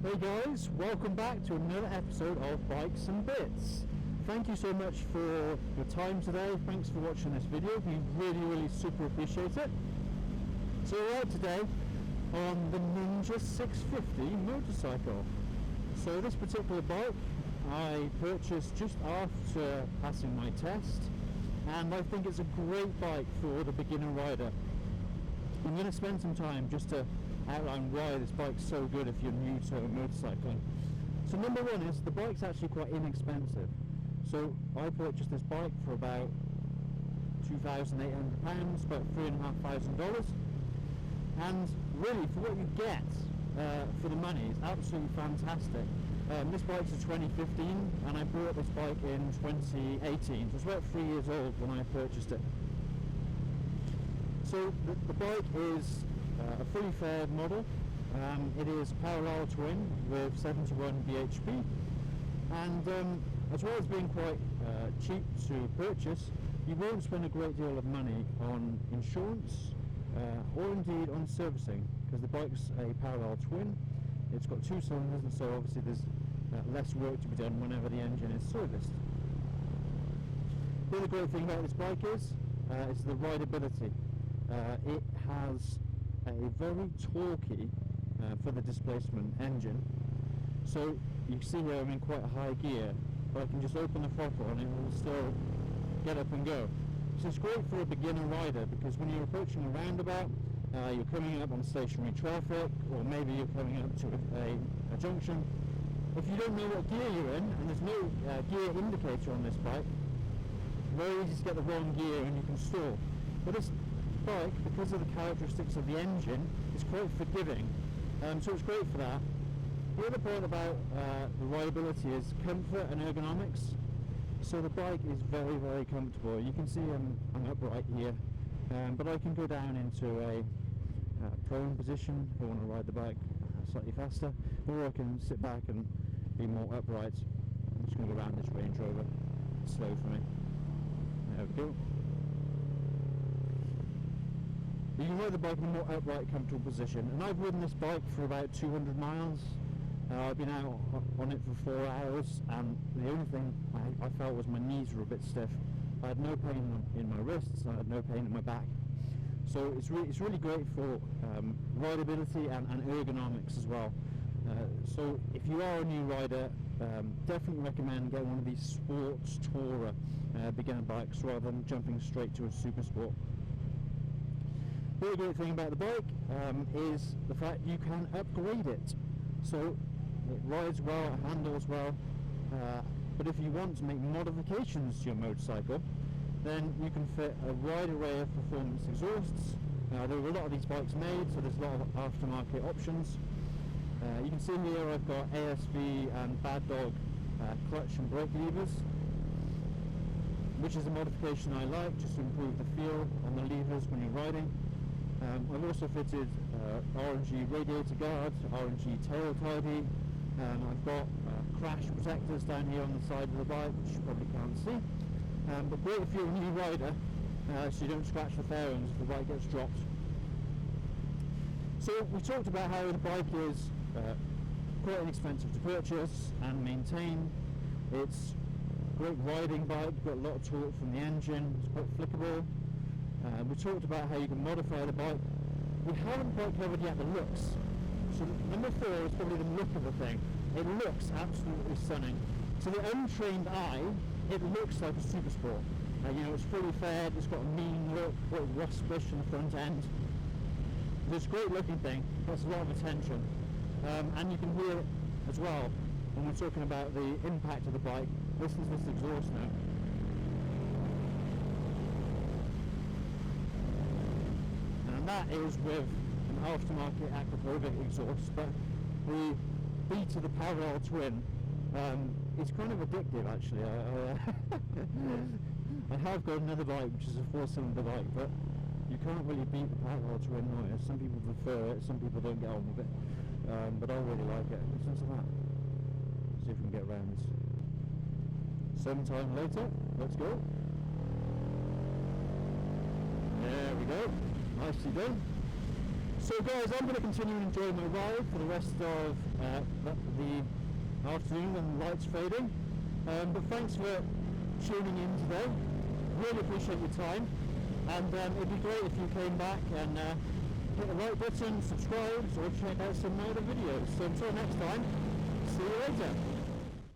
Hey guys, welcome back to another episode of Bikes and Bits. Thank you so much for your time today. Thanks for watching this video. We really super appreciate it. So we're out today on the Ninja 650 motorcycle. So this particular bike I purchased just after passing my test, and I think it's a great bike for the beginner rider. I'm going to spend some time just to outline why this bike's so good if you're new to motorcycling. So number one is the bike's actually quite inexpensive. So I purchased this bike for about £2,800, about $3,500, and really for what you get for the money is absolutely fantastic. This bike's a 2015 and I bought this bike in 2018, so it's about 3 years old when I purchased it. So the bike is a fully fared model. It is parallel twin with 71 bhp, and as well as being quite cheap to purchase, you won't spend a great deal of money on insurance or indeed on servicing, because the bike's a parallel twin. It's got 2 cylinders, and so obviously there's less work to be done whenever the engine is serviced. The other great thing about this bike is the rideability. It has a very torquey for the displacement engine. So you see here I'm in quite a high gear, but I can just open the throttle and it will still get up and go. So it's great for a beginner rider, because when you're approaching a roundabout, you're coming up on stationary traffic, or maybe you're coming up to a junction. If you don't know what gear you're in, and there's no gear indicator on this bike, very easy to get the wrong gear and you can stall. But this bike, because of the characteristics of the engine, is quite forgiving, so it's great for that. The other point about the rideability is comfort and ergonomics. So the bike is very comfortable. You can see I'm upright here, but I can go down into a prone position if I want to ride the bike slightly faster, or I can sit back and be more upright. I'm just going to go around this Range Rover. It's slow for me. There we go. You can ride the bike in a more upright, comfortable position, and I've ridden this bike for about 200 miles. I've been out on it for 4 hours, and the only thing I felt was my knees were a bit stiff. I had no pain in my wrists, I had no pain in my back. So it's really great for rideability and ergonomics as well. So if you are a new rider, definitely recommend getting one of these sports tourer beginner bikes rather than jumping straight to a super sport. The other great thing about the bike is the fact you can upgrade it. So it rides well, it handles well, but if you want to make modifications to your motorcycle, then you can fit a wide array of performance exhausts. There are a lot of these bikes made, so there's a lot of aftermarket options. You can see here I've got ASV and Bad Dog clutch and brake levers, which is a modification I like, just to improve the feel on the levers when you're riding. I've also fitted RNG radiator guard, RNG tail tidy. I've got crash protectors down here on the side of the bike, which you probably can't see. But great if you're a new rider, so you don't scratch the fairings if the bike gets dropped. So we talked about how the bike is quite inexpensive to purchase and maintain. It's a great riding bike, you've got a lot of torque from the engine, it's quite flickable. We talked about how you can modify the bike. We haven't quite covered yet the looks. So number 4 is probably the look of the thing. It looks absolutely stunning. To the untrained eye, it looks like a super sport. You know, it's fully fared, it's got a mean look, quite waspish in the front end. It's a great looking thing, gets a lot of attention. And you can hear it as well when we're talking about the impact of the bike. Listen to this exhaust now. That is with an aftermarket Aquapovic exhaust, but the beat of the parallel twin is kind of addictive actually. I have got another bike which is a 4-cylinder bike, but you can't really beat the parallel twin noise. Some people prefer it, some people don't get on with it, but I really like it. Listen to that. See if we can get around this. Sometime later, let's go. There we go. Nicely done. So guys, I'm going to continue and enjoy my ride for the rest of the afternoon when the lights fading. But thanks for tuning in today. Really appreciate your time. And it'd be great if you came back and hit the like button, subscribe, or check out some of my other videos. So until next time, see you later.